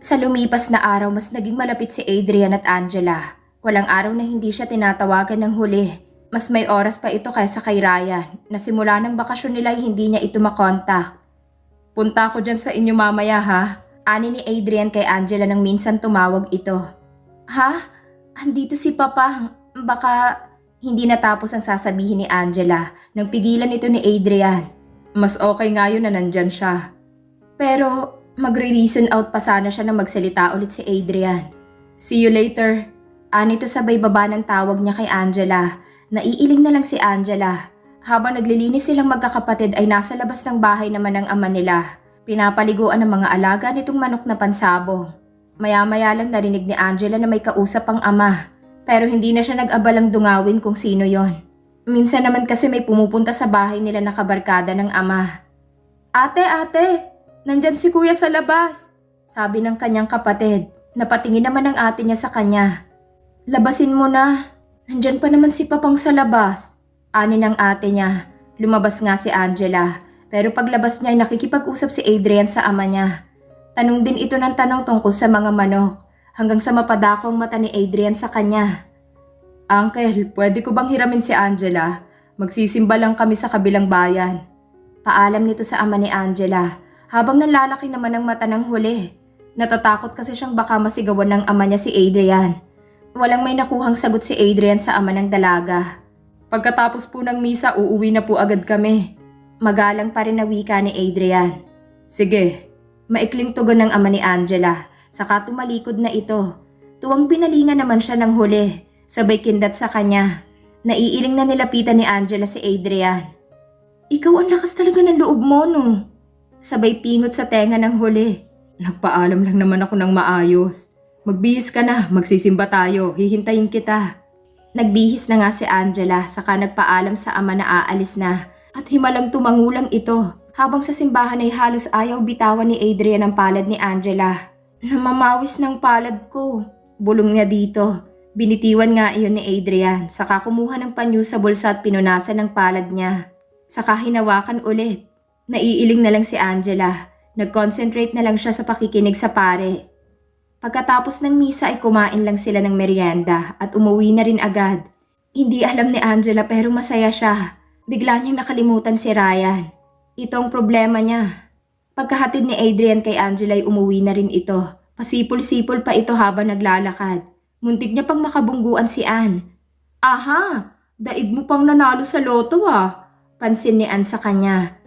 Sa lumipas na araw, mas naging malapit si Adrian at Angela. Walang araw na hindi siya tinatawagan ng huli. Mas may oras pa ito kaysa kay Ryan, na simula ng bakasyon nila ay hindi niya ito makontak. Punta ako dyan sa inyo mamaya ha, ani ni Adrian kay Angela nang minsan tumawag ito. Ha? Andito si Papa, baka hindi natapos ang sasabihin ni Angela nang pigilan ito ni Adrian. Mas okay nga yun na nandyan siya. Pero magre-reason out pa sana siya na magsalita ulit si Adrian. See you later. Anito sabay baba ng tawag niya kay Angela. Naiiling na lang si Angela. Habang naglilinis silang magkakapatid ay nasa labas ng bahay naman ng ama nila. Pinapaliguan ng mga alaga nitong manok na pansabong. Maya-maya lang narinig ni Angela na may kausap ang ama. Pero hindi na siya nag-abalang dungawin kung sino yon. Minsan naman kasi may pumupunta sa bahay nila na kabarkada ng ama. Ate! Nandyan si kuya sa labas, sabi ng kanyang kapatid. Napatingin naman ang ate niya sa kanya. Labasin mo na, nandyan pa naman si Papang sa labas, ani ng ate niya. Lumabas nga si Angela, pero paglabas niya ay nakikipag-usap si Adrian sa ama niya. Tanong din ito ng tanong tungkol sa mga manok, hanggang sa mapadako ang mata ni Adrian sa kanya. Uncle, pwede ko bang hiramin si Angela? Magsisimba lang kami sa kabilang bayan. Paalam nito sa ama ni Angela. Habang nalalaki naman ang mata ng huli. Natatakot kasi siyang baka masigawan ng ama niya si Adrian. Walang may nakuhang sagot si Adrian sa ama ng dalaga. Pagkatapos po ng misa, uuwi na po agad kami. Magalang pa rin na wika ni Adrian. Sige, maikling tugon ng ama ni Angela. Saka tumalikod na ito. Tuwang binalingan naman siya ng huli. Sabay kindat sa kanya. Naiiling na nilapitan ni Angela si Adrian. Ikaw ang lakas talaga ng loob mo, no? Sabay pingot sa tenga ng huli. Nagpaalam lang naman ako ng maayos. Magbihis ka na, magsisimba tayo, hihintayin kita. Nagbihis na nga si Angela, saka nagpaalam sa ama na aalis na. At himalang tumangulang ito, habang sa simbahan ay halos ayaw bitawan ni Adrian ang palad ni Angela. Namamawis ng palad ko, bulong niya dito. Binitiwan nga iyon ni Adrian, saka kumuha ng panyo sa bulsa at pinunasan ng palad niya. Saka hinawakan ulit. Naiiling na lang si Angela. Nag-concentrate na lang siya sa pakikinig sa pare. Pagkatapos ng misa ay kumain lang sila ng merienda at umuwi na rin agad. Hindi alam ni Angela pero masaya siya. Bigla niyang nakalimutan si Ryan. Ito ang problema niya. Pagkahatid ni Adrian kay Angela ay umuwi na rin ito. Pasipol-sipol pa ito habang naglalakad. Muntik niya pang makabungguan si Ann. Aha! Daig mo pang nanalo sa loto ah! Pansin ni Ann sa kanya.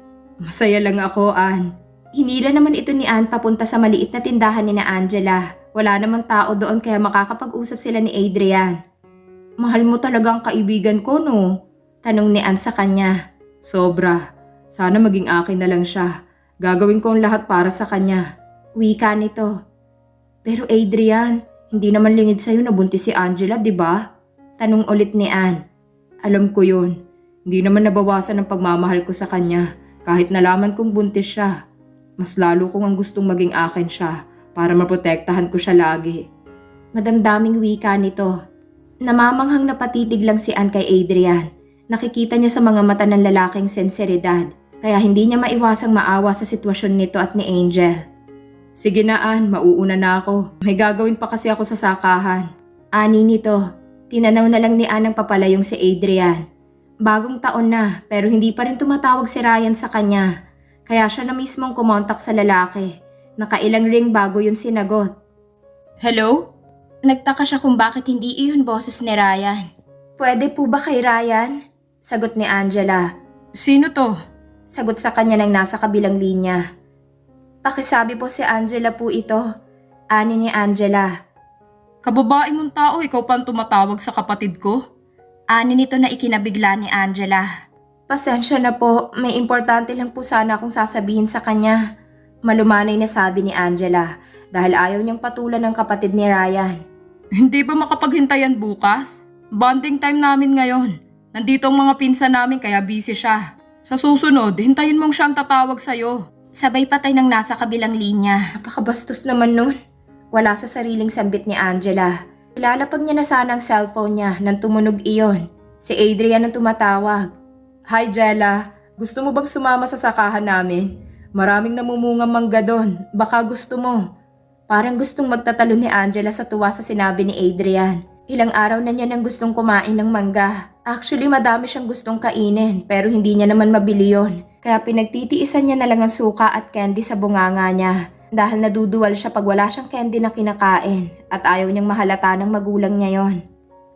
Masaya lang ako, Ann. Hinila naman ito ni Ann papunta sa maliit na tindahan ni na Angela. Wala namang tao doon kaya makakapag-usap sila ni Adrian. Mahal mo talaga ang kaibigan ko, no? Tanong ni Ann sa kanya. Sobra. Sana maging akin na lang siya. Gagawin ko ang lahat para sa kanya. Wika nito. Pero Adrian, hindi naman lingid sa'yo na buntis si Angela, di ba? Tanong ulit ni Ann. Alam ko yun. Hindi naman nabawasan ang pagmamahal ko sa kanya. Kahit nalaman kong buntis siya, mas lalo kong ang gustong maging akin siya para maprotektahan ko siya lagi. Madamdaming wika nito. Namamanghang napatitig lang si Ann kay Adrian. Nakikita niya sa mga mata ng lalaking senseridad, kaya hindi niya maiwasang maawa sa sitwasyon nito at ni Angel. Sige na Ann, mauuna na ako. May gagawin pa kasi ako sa sakahan. Ani nito, tinanaw na lang ni Ann ang papalayong si Adrian. Bagong taon na pero hindi pa rin tumatawag si Ryan sa kanya. Kaya siya na mismong kumontak sa lalaki. Nakailang ring bago yun sinagot. Hello? Nagtaka siya kung bakit hindi iyon boses ni Ryan. Pwede po ba kay Ryan? Sagot ni Angela. Sino to? Sagot sa kanya ng nasa kabilang linya. Pakisabi po si Angela po ito. Ani ni Angela. Kababae mong tao, ikaw pang tumatawag sa kapatid ko? Ani nito na ikinabigla ni Angela. Pasensya na po, may importante lang po sana akong sasabihin sa kanya. Malumanay na sabi ni Angela dahil ayaw niyang patulan ng kapatid ni Ryan. Hindi ba makapaghintayan bukas? Bonding time namin ngayon. Nandito ang mga pinsan namin kaya busy siya. Sa susunod, hintayin mong siyang tatawag sa'yo. Sabay patay ng nasa kabilang linya. Napakabastos naman nun. Wala sa sariling sambit ni Angela. Ilalapag niya na sana ang cellphone niya nang tumunog iyon. Si Adrian ang tumatawag. Hi Jella, gusto mo bang sumama sa sakahan namin? Maraming namumungang mangga doon, baka gusto mo. Parang gustong magtatalo ni Angela sa tuwa sa sinabi ni Adrian. Ilang araw na niya nang gustong kumain ng mangga. Actually, madami siyang gustong kainin pero hindi niya naman mabili yon. Kaya pinagtitiisan niya na lang ang suka at candy sa bunganga niya. Dahil naduduwal siya pag wala siyang candy na kinakain at ayaw niyang mahalata ng magulang niya yon.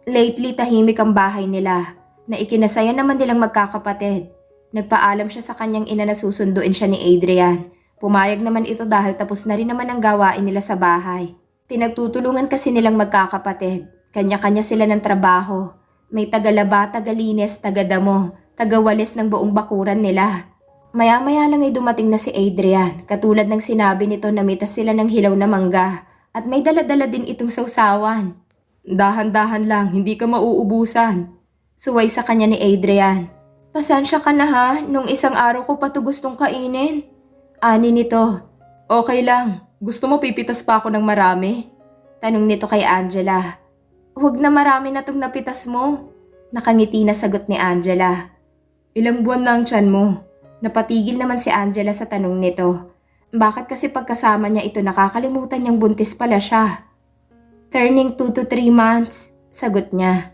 Lately, tahimik ang bahay nila na ikinasaya naman nilang magkakapatid. Nagpaalam siya sa kanyang ina na susunduin siya ni Adrian. Pumayag naman ito dahil tapos na rin naman ang gawain nila sa bahay. Pinagtutulungan kasi nilang magkakapatid. Kanya-kanya sila ng trabaho. May tagalaba, tagalinis, tagadamo, tagawalis ng buong bakuran nila. Maya-maya lang ay dumating na si Adrian. Katulad ng sinabi nito, namitas sila ng hilaw na mangga. At may dala-dala din itong sausawan. Dahan-dahan lang, hindi ka mauubusan. Suway sa kanya ni Adrian. Pasensya ka na ha, nung isang araw ko pa to gustong kainin. Ani nito. Okay lang, gusto mo pipitas pa ako ng marami? Tanong nito kay Angela. Huwag na, marami na tong napitas mo. Nakangiti na sagot ni Angela. Ilang buwan na ang tiyan mo? Napatigil naman si Angela sa tanong nito. Bakit kasi pagkasama niya ito nakakalimutan niyang buntis pala siya? Turning 2 to 3 months, sagot niya.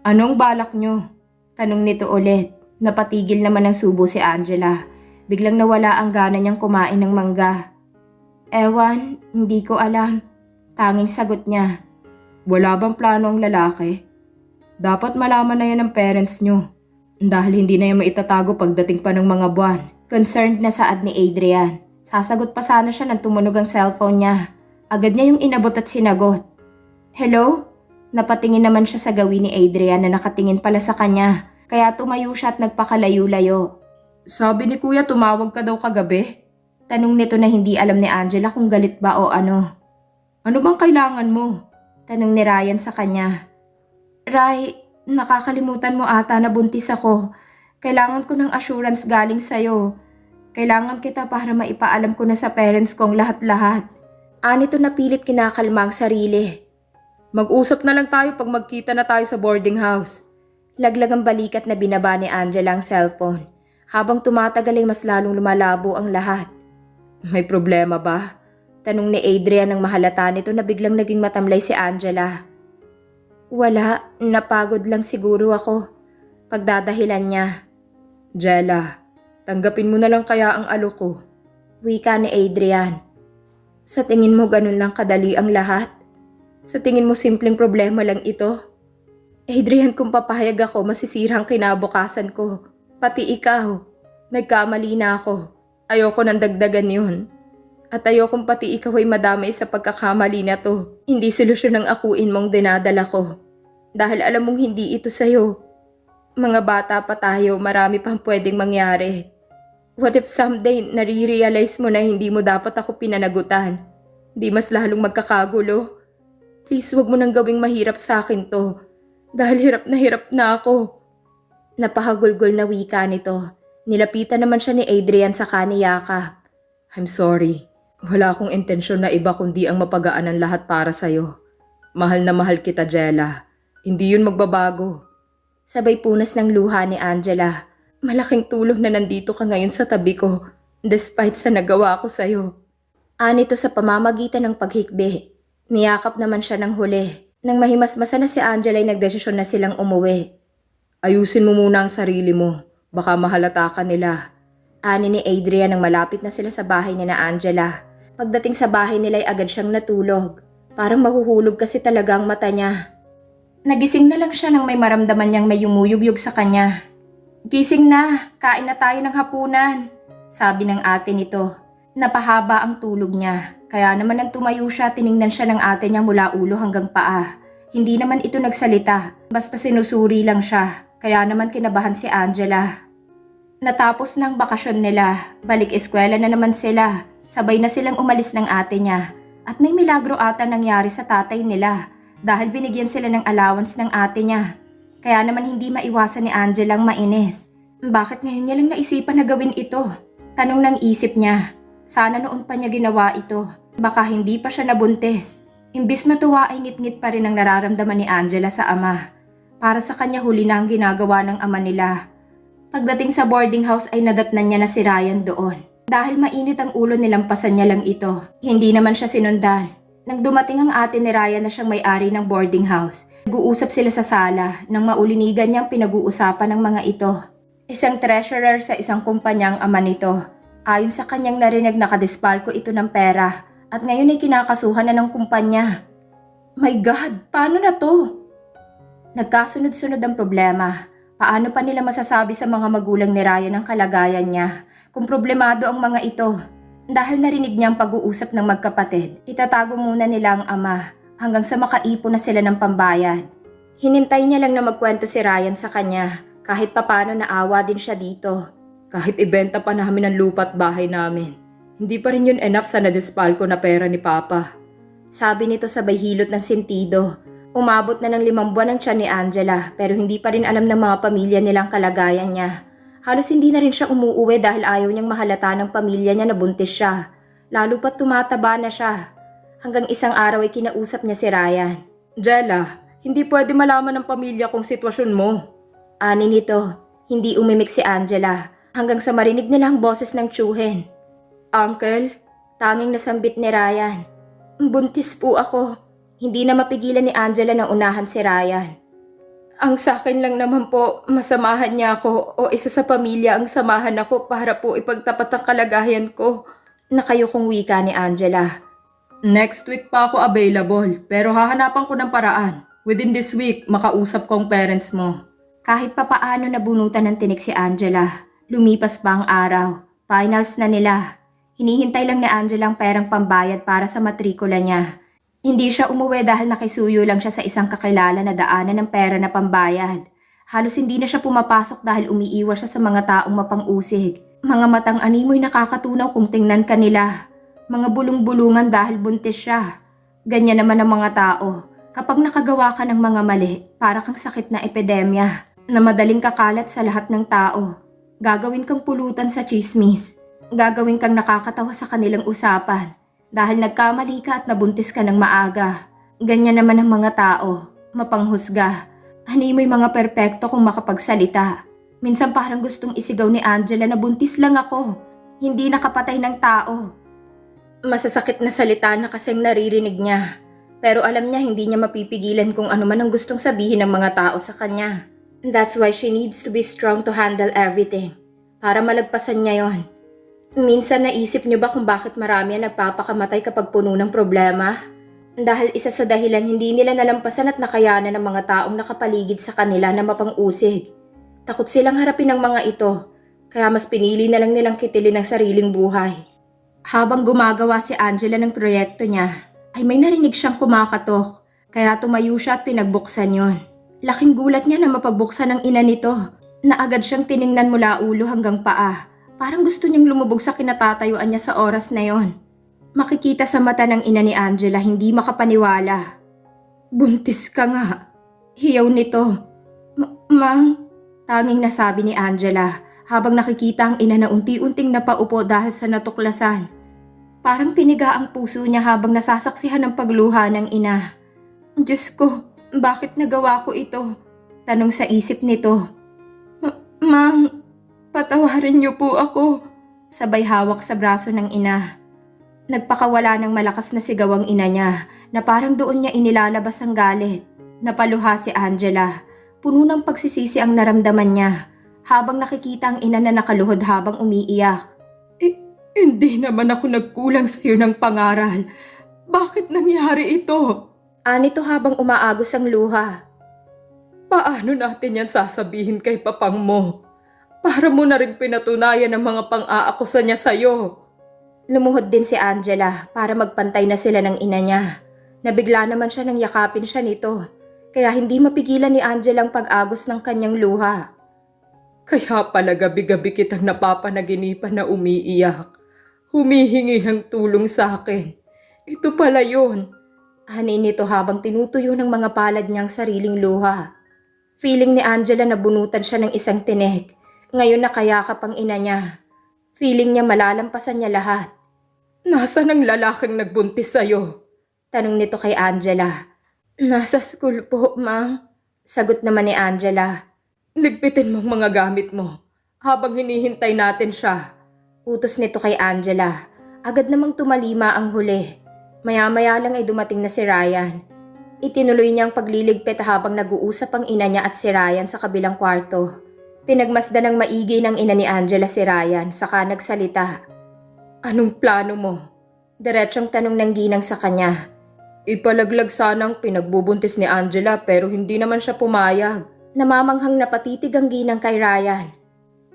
Anong balak niyo? Tanong nito ulit. Napatigil naman ng subo si Angela. Biglang nawala ang gana niyang kumain ng mangga. Ewan, hindi ko alam. Tanging sagot niya. Wala bang plano ang lalaki? Dapat malaman na yan ng parents niyo. Dahil hindi na yan maitatago pagdating pa ng mga buwan. Concerned na saad ni Adrian. Sasagot pa sana siya nang tumunog ang cellphone niya. Agad niya yung inabot at sinagot. Hello? Napatingin naman siya sa gawin ni Adrian na nakatingin pala sa kanya. Kaya tumayo siya at nagpakalayo-layo. Sabi ni Kuya tumawag ka daw kagabi? Tanong nito na hindi alam ni Angela kung galit ba o ano. Ano bang kailangan mo? Tanong ni Ryan sa kanya. Ray, nakakalimutan mo ata na buntis ako. Kailangan ko ng assurance galing sa'yo. Kailangan kita para maipaalam ko na sa parents kong lahat-lahat. Anito na pilit kinakalma ang sarili. Mag-usap na lang tayo pag magkita na tayo sa boarding house. Laglag ang balikat na binaba ni Angela ang cellphone. Habang tumatagal ay mas lalong lumalabo ang lahat. May problema ba? Tanong ni Adrian ng mahalata nito na biglang naging matamlay si Angela. Wala, napagod lang siguro ako. Pagdadahilan niya. Jella, tanggapin mo na lang kaya ang alok ko. Wika ni Adrian. Sa tingin mo ganun lang kadali ang lahat? Sa tingin mo simpleng problema lang ito? Adrian, kung papayag ako, masisira ang kinabukasan ko. Pati ikaw. Nagkamali na ako. Ayoko nang dagdagan yun. At ayokong pati ikaw ay madamay sa pagkakamali na to. Hindi solusyon ang akuin mong dinadala ko. Dahil alam mong hindi ito sa'yo. Mga bata pa tayo, marami pang pwedeng mangyari. What if someday nare-realize mo na hindi mo dapat ako pinanagutan? Di mas lalong magkakagulo? Please, wag mo nang gawing mahirap sa akin to. Dahil hirap na ako. Napahagulgol na wika nito. Nilapitan naman siya ni Adrian sa kaniyaka. I'm sorry. Wala akong intensyon na iba kundi ang mapagaan ang lahat para sa'yo. Mahal na mahal kita, Jella. Hindi yun magbabago. Sabay punas ng luha ni Angela. Malaking tulong na nandito ka ngayon sa tabi ko, despite sa nagawa ko sa'yo. Anito sa pamamagitan ng paghikbi. Niyakap naman siya ng huli. Nang mahimasmasa na si Angela ay nagdesisyon na silang umuwi. Ayusin mo muna ang sarili mo. Baka mahalata ka nila. Ani ni Adrian nang malapit na sila sa bahay ni na Angela. Pagdating sa bahay nila ay agad siyang natulog. Parang mahuhulog kasi talaga ang mata niya. Nagising na lang siya nang may maramdaman niyang may yumuyugyug sa kanya. Gising na, kain na tayo ng hapunan, sabi ng ate nito. Napahaba ang tulog niya. Kaya naman nang tumayo siya, tiningnan siya ng ate niya mula ulo hanggang paa. Hindi naman ito nagsalita, basta sinusuri lang siya. Kaya naman kinabahan si Angela. Natapos ng bakasyon nila, balik eskwela na naman sila. Sabay na silang umalis ng ate niya. At may milagro ata nangyari sa tatay nila dahil binigyan sila ng allowance ng ate niya. Kaya naman hindi maiwasan ni Angela ang mainis. Bakit ngayon niya lang naisipan na gawin ito? Tanong ng isip niya. Sana noon pa niya ginawa ito. Baka hindi pa siya nabuntis. Imbis matuwa ay ngit-ngit pa rin ang nararamdaman ni Angela sa ama. Para sa kanya huli na ang ginagawa ng ama nila. Pagdating sa boarding house ay nadatnan niya na si Ryan doon. Dahil mainit ang ulo nilampasan niya lang ito. Hindi naman siya sinundan. Nang dumating ang ate ni Ryan na siyang may-ari ng boarding house, nag-uusap sila sa sala nang maulinigan niyang pinag-uusapan ng mga ito. Isang treasurer sa isang kumpanyang ama nito. Ayon sa kanyang narinig nakadispalko ito ng pera at ngayon ay kinakasuhan na ng kumpanya. My God, paano na to? Nagkasunod-sunod ang problema. Paano pa nila masasabi sa mga magulang ni Ryan ang kalagayan niya kung problemado ang mga ito? Dahil narinig niya ang pag-uusap ng magkapatid, itatago muna nila ang ama hanggang sa makaipon na sila ng pambayad. Hinintay niya lang na magkwento si Ryan sa kanya kahit papano naawa din siya dito. Kahit ibenta pa namin ang lupa at bahay namin, hindi pa rin yun enough sa nadispalko na pera ni Papa. Sabi nito sabay hilot ng sentido. Umabot na ng 5 buwan ang tiyan ni Angela pero hindi pa rin alam ng mga pamilya nilang kalagayan niya. Halos hindi na rin siya umuuwi dahil ayaw niyang mahalata ng pamilya niya na buntis siya. Lalo pa't tumataba na siya. Hanggang isang araw ay kinausap niya si Ryan. Jella, hindi pwede malaman ng pamilya kung sitwasyon mo. Ani nito, hindi umimik si Angela hanggang sa marinig nila ang boses ng tiyuhin. Uncle, tanging nasambit ni Ryan. Buntis po ako. Hindi na mapigilan ni Angela na unahan si Ryan. Ang sakin lang naman po, masamahan niya ako o isa sa pamilya ang samahan ako para po ipagtapat ang kalagayan ko. Nakayukong wika ni Angela. Next week pa ako available pero hahanapan ko ng paraan. Within this week, makausap ko ang parents mo. Kahit papaano nabunutan ng tinik si Angela, lumipas pa ang araw. Finals na nila. Hinihintay lang ni Angela ang perang pambayad para sa matrikula niya. Hindi siya umuwi dahil nakisuyo lang siya sa isang kakilala na daanan ng pera na pambayad. Halos hindi na siya pumapasok dahil umiiwas siya sa mga taong mapang-usig. Mga matang animoy nakakatunaw kung tingnan ka nila. Mga bulong-bulungan dahil buntis siya. Ganyan naman ang mga tao. Kapag nakagawa ka ng mga mali, para kang sakit na epidemya na madaling kakalat sa lahat ng tao. Gagawin kang pulutan sa chismis. Gagawin kang nakakatawa sa kanilang usapan dahil nagkamali ka at nabuntis ka ng maaga. Ganyan naman ang mga tao, mapanghusga. Animoy mga perpekto kung makapagsalita. Minsan parang gustong isigaw ni Angela na buntis lang ako, hindi nakapatay ng tao. Masasakit na salita na kasing naririnig niya. Pero alam niya hindi niya mapipigilan kung ano man ang gustong sabihin ng mga tao sa kanya. That's why she needs to be strong to handle everything. Para malagpasan niya yon. Minsan naisip niyo ba kung bakit marami ang nagpapakamatay kapag puno ng problema? Dahil isa sa dahilan hindi nila nalampasan at nakayanan ng mga taong nakapaligid sa kanila na mapang-usig. Takot silang harapin ng mga ito, kaya mas pinili na lang nilang kitilin ang sariling buhay. Habang gumagawa si Angela ng proyekto niya, ay may narinig siyang kumakatok, kaya tumayo siya at pinagbuksan yon. Laking gulat niya na mapagbuksan ng ina nito, na agad siyang tiningnan mula ulo hanggang paa. Parang gusto niyang lumubog sa kinatatayuan niya sa oras na yon. Makikita sa mata ng ina ni Angela hindi makapaniwala. Buntis ka nga. Hiyaw nito. Mang, tanging nasabi ni Angela habang nakikita ang ina na unti-unting napaupo dahil sa natuklasan. Parang piniga ang puso niya habang nasasaksihan ng pagluha ng ina. Diyos ko, bakit nagawa ko ito? Tanong sa isip nito. Mang, patawarin niyo po ako. Sabay hawak sa braso ng ina. Nagpakawala ng malakas na sigaw ang ina niya na parang doon niya inilalabas ang galit. Napaluha si Angela. Puno ng pagsisisi ang naramdaman niya habang nakikita ang ina na nakaluhod habang umiiyak. Hindi naman ako nagkulang sa iyo ng pangaral. Bakit nangyari ito? Anito habang umaagos ang luha. Paano natin yan sasabihin kay papang mo? Para mo na rin pinatunayan ang mga pang-aakusa niya sa'yo. Lumuhod din si Angela para magpantay na sila ng ina niya. Nabigla naman siya nang yakapin siya nito. Kaya hindi mapigilan ni Angela ang pag-agos ng kanyang luha. Kaya pala gabi-gabi kitang napapanaginipan na umiiyak. Humihingi ng tulong sa akin. Ito pala yun. Ani nito habang tinutuyo ng mga palad niyang sariling luha. Feeling ni Angela na bunutan siya ng isang tinik. Ngayon nakayakap ang ina niya. Feeling niya malalampasan niya lahat. Nasaan ang lalaking nagbuntis sa'yo? Tanong nito kay Angela. Nasa school po, Mang. Sagot naman ni Angela. Ligpitin mo ang mga gamit mo habang hinihintay natin siya. Utos nito kay Angela. Agad namang tumalima ang huli. Maya-maya lang ay dumating na si Ryan. Itinuloy niyang pagliligpit habang nag-uusap ang ina niya at si Ryan sa kabilang kwarto. Pinagmasdan ng maigi ng ina ni Angela si Ryan, saka nagsalita. Anong plano mo? Diretsong tanong ng ginang sa kanya. Ipalaglag sanang pinagbubuntis ni Angela pero hindi naman siya pumayag. Namamanghang napatitig ang ginang kay Ryan.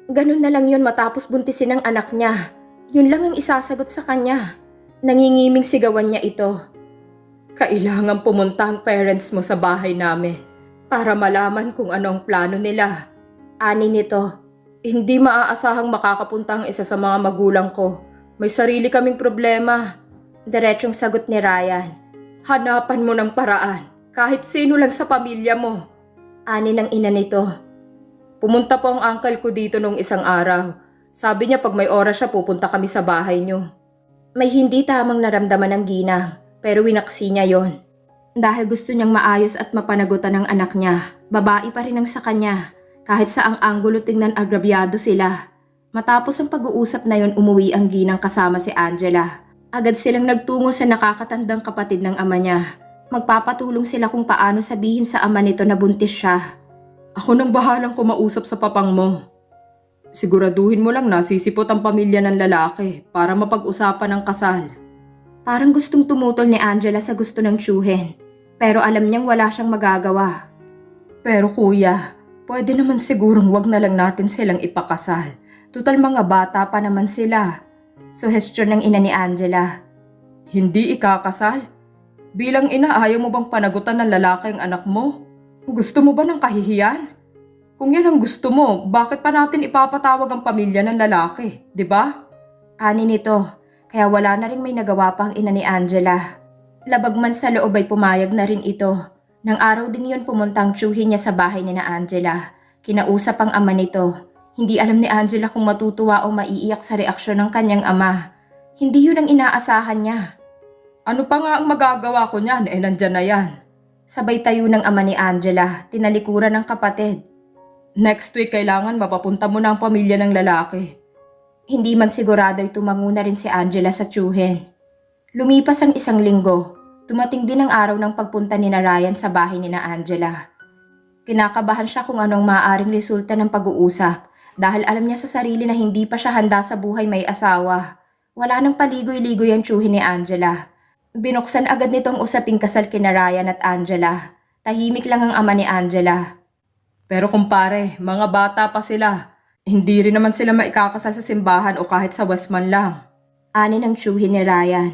Ganun na lang yun matapos buntisin ang anak niya. Yun lang ang isasagot sa kanya. Nangingiming sigawan niya ito. Kailangan pumunta ang parents mo sa bahay namin para malaman kung ano ang plano nila. Ani nito. Hindi maaasahang makakapunta ang isa sa mga magulang ko. May sarili kaming problema. Diretsong sagot ni Ryan. Hanapan mo ng paraan. Kahit sino lang sa pamilya mo. Ani ng ina nito. Pumunta po ang uncle ko dito nung isang araw. Sabi niya pag may oras siya pupunta kami sa bahay niyo. May hindi tamang naramdaman ng ginang pero winaksi niya yon. Dahil gusto niyang maayos at mapanagutan ng anak niya, babae pa rin ang sa kanya. Kahit sa ang anggulo tingnan agrabyado sila. Matapos ang pag-uusap na yon umuwi ang ginang kasama si Angela. Agad silang nagtungo sa nakakatandang kapatid ng ama niya. Magpapatulong sila kung paano sabihin sa ama nito na buntis siya. Ako nang bahalang kumausap sa papang mo. Siguraduhin mo lang nasisipot ang pamilya ng lalaki para mapag-usapan ang kasal. Parang gustong tumutol ni Angela sa gusto ng tiyuhin, pero alam niyang wala siyang magagawa. Pero kuya, pwede naman sigurong wag na lang natin silang ipakasal. Tutal mga bata pa naman sila. Suhestyon ng ina ni Angela. Hindi ikakasal? Bilang ina, ayaw mo bang panagutan ng lalaki ang anak mo? Gusto mo ba ng kahihiyan? Kung yan ang gusto mo, bakit pa natin ipapatawag ang pamilya ng lalaki, di ba? Ani nito, kaya wala na rin may nagawa pa ang ina ni Angela. Labag man sa loob ay pumayag na rin ito. Nang araw din yon pumunta ang tiyuhin niya sa bahay ni na Angela. Kinausap ang ama nito. Hindi alam ni Angela kung matutuwa o maiiyak sa reaksyon ng kanyang ama. Hindi yun ang inaasahan niya. Ano pa nga ang magagawa ko niyan? Nandyan na yan. Sabay tayo ng ama ni Angela, tinalikuran ng kapatid. Next week kailangan mapapunta mo na ang pamilya ng lalaki. Hindi man sigurado ay tumango na rin si Angela sa tiyuhin. Lumipas ang isang linggo, dumating din ang araw ng pagpunta ni na Ryan sa bahay ni na Angela. Kinakabahan siya kung anong maaaring resulta ng pag-uusap dahil alam niya sa sarili na hindi pa siya handa sa buhay may asawa. Wala nang paligoy-ligoy ang tiyuhin ni Angela. Binuksan agad nitong usaping kasal kina Ryan at Angela. Tahimik lang ang ama ni Angela. Pero kumpare, mga bata pa sila. Hindi rin naman sila maikakasal sa simbahan o kahit sa Westman lang. Ani ng tiyuhin ni Ryan.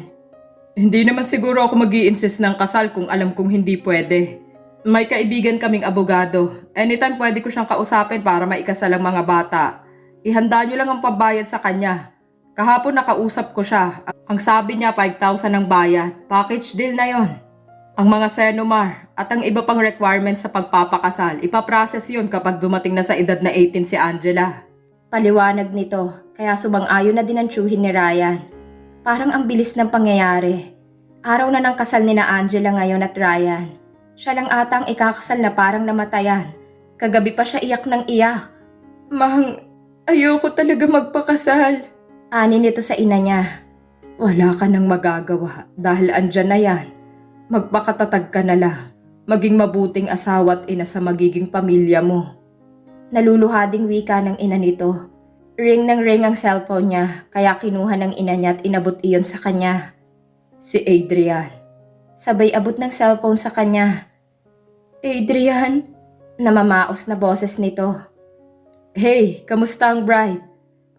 Hindi naman siguro ako mag-i-insist ng kasal kung alam kong hindi pwede. May kaibigan kaming abogado. Anytime pwede ko siyang kausapin para maikasal ang mga bata. Ihanda niyo lang ang pambayad sa kanya. Kahapon nakausap ko siya. Ang sabi niya 5,000 ang bayad. Package deal na yon. Ang mga senomar at ang iba pang requirements sa pagpapakasal, ipaprocess yun kapag dumating na sa edad na 18 si Angela. Paliwanag nito, kaya sumang-ayon na din ang tiyuhin ni Ryan. Parang ang bilis ng pangyayari. Araw na ng kasal ni na Angela ngayon at Ryan. Siya lang ata ang ikakasal na parang namatayan. Kagabi pa siya iyak ng iyak. Mang, ayoko talaga magpakasal. Ani nito sa ina niya. Wala ka nang magagawa dahil andyan na yan. Magpakatatag ka na lang. Maging mabuting asawa at ina sa magiging pamilya mo. Naluluhading wika ng ina nito. Ring ng ring ang cellphone niya kaya kinuha ng ina niya at inabot iyon sa kanya. Si Adrian. Sabay abot ng cellphone sa kanya. Adrian? Namamaos na boses nito. Hey, kamusta ang bride?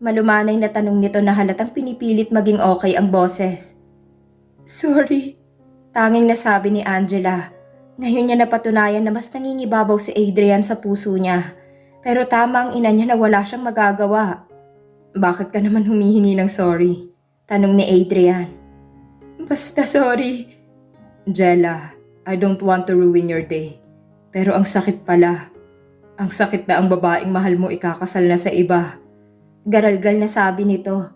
Malumanay na tanong nito na halatang pinipilit maging okay ang boses. Sorry. Tanging nasabi ni Angela. Ngayon niya napatunayan na mas nangingibabaw si Adrian sa puso niya. Pero tama ang ina niya na wala siyang magagawa. Bakit ka naman humihingi ng sorry? Tanong ni Adrian. Basta sorry. Jella, I don't want to ruin your day. Pero ang sakit pala. Ang sakit na ang babaeng mahal mo ikakasal na sa iba. Garalgal na sabi nito.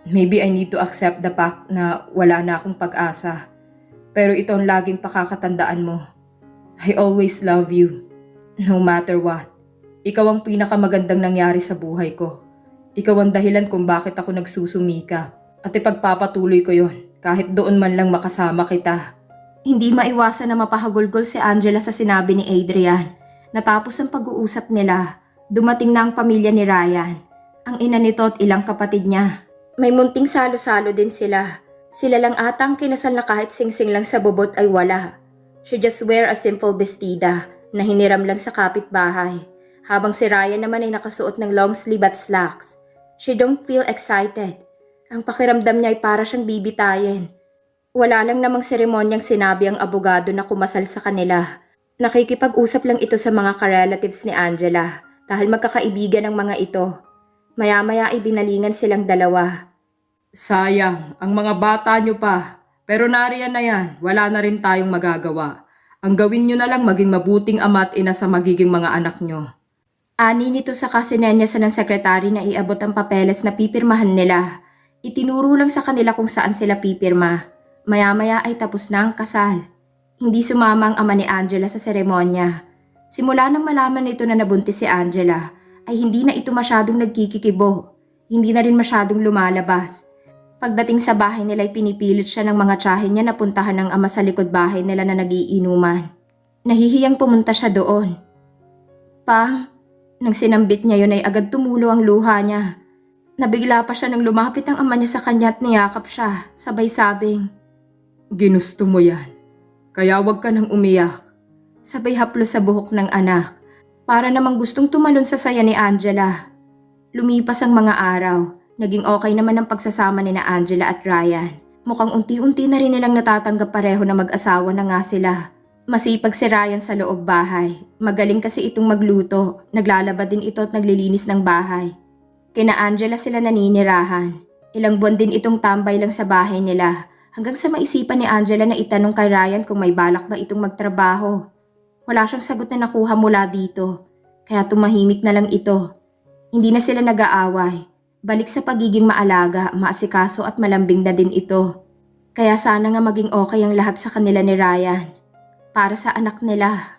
Maybe I need to accept the fact na wala na akong pag-asa. Pero ito ang laging pakakatandaan mo. I always love you. No matter what. Ikaw ang pinakamagandang nangyari sa buhay ko. Ikaw ang dahilan kung bakit ako nagsusumikap. At ipagpapatuloy ko yon kahit doon man lang makasama kita. Hindi maiwasan na mapahagulgol si Angela sa sinabi ni Adrian. Natapos ang pag-uusap nila, dumating na ang pamilya ni Ryan. Ang ina nito at ilang kapatid niya. May munting salo-salo din sila. Sila lang ata ang kinasal na kahit singsing lang sa bubot ay wala. She just wear a simple bestida na hiniram lang sa kapitbahay. Habang si Ryan naman ay nakasuot ng long sleeve at slacks. She don't feel excited. Ang pakiramdam niya ay para siyang bibitayin. Wala lang namang seremonyang sinabi ang abogado na kumasal sa kanila. Nakikipag-usap lang ito sa mga ka-relatives ni Angela dahil magkakaibigan ang mga ito. Maya-maya ay binalingan silang dalawa. Sayang, ang mga bata nyo pa. Pero nariyan na yan, wala na rin tayong magagawa. Ang gawin nyo na lang maging mabuting ama at ina sa magiging mga anak nyo. Ani nito sa kasinenyasan ng sekretary na iabot ang papeles na pipirmahan nila. Itinuro lang sa kanila kung saan sila pipirma. Maya-maya ay tapos na ang kasal. Hindi sumama ang ama ni Angela sa seremonya. Simula nang malaman nito na nabuntis si Angela, ay hindi na ito masyadong nagkikikibo. Hindi na rin masyadong lumalabas. Pagdating sa bahay nila ay pinipilit siya ng mga tiyahin niya na puntahan ng ama sa likod bahay nila na nagiinuman. Nahihiyang pumunta siya doon. Pang, nang sinambit niya yun ay agad tumulo ang luha niya. Nabigla pa siya nang lumapit ang ama niya sa kanya at niyakap siya, sabay sabing, "Ginusto mo yan, kaya wag ka nang umiyak." Sabay haplo sa buhok ng anak, para namang gustong tumalon sa saya ni Angela. Lumipas ang mga araw, naging okay naman ang pagsasama ni na Angela at Ryan. Mukhang unti-unti na rin nilang natatanggap pareho na mag-asawa na nga sila. Masipag si Ryan sa loob bahay, magaling kasi itong magluto, naglalaba din ito at naglilinis ng bahay. Kina Angela sila naninirahan. Ilang buwan din itong tambay lang sa bahay nila hanggang sa maisipan ni Angela na itanong kay Ryan kung may balak ba itong magtrabaho. Wala siyang sagot na nakuha mula dito, kaya tumahimik na lang ito. Hindi na sila nag-aaway. Balik sa pagiging maalaga, maasikaso at malambing na din ito. Kaya sana nga maging okay ang lahat sa kanila ni Ryan. Para sa anak nila.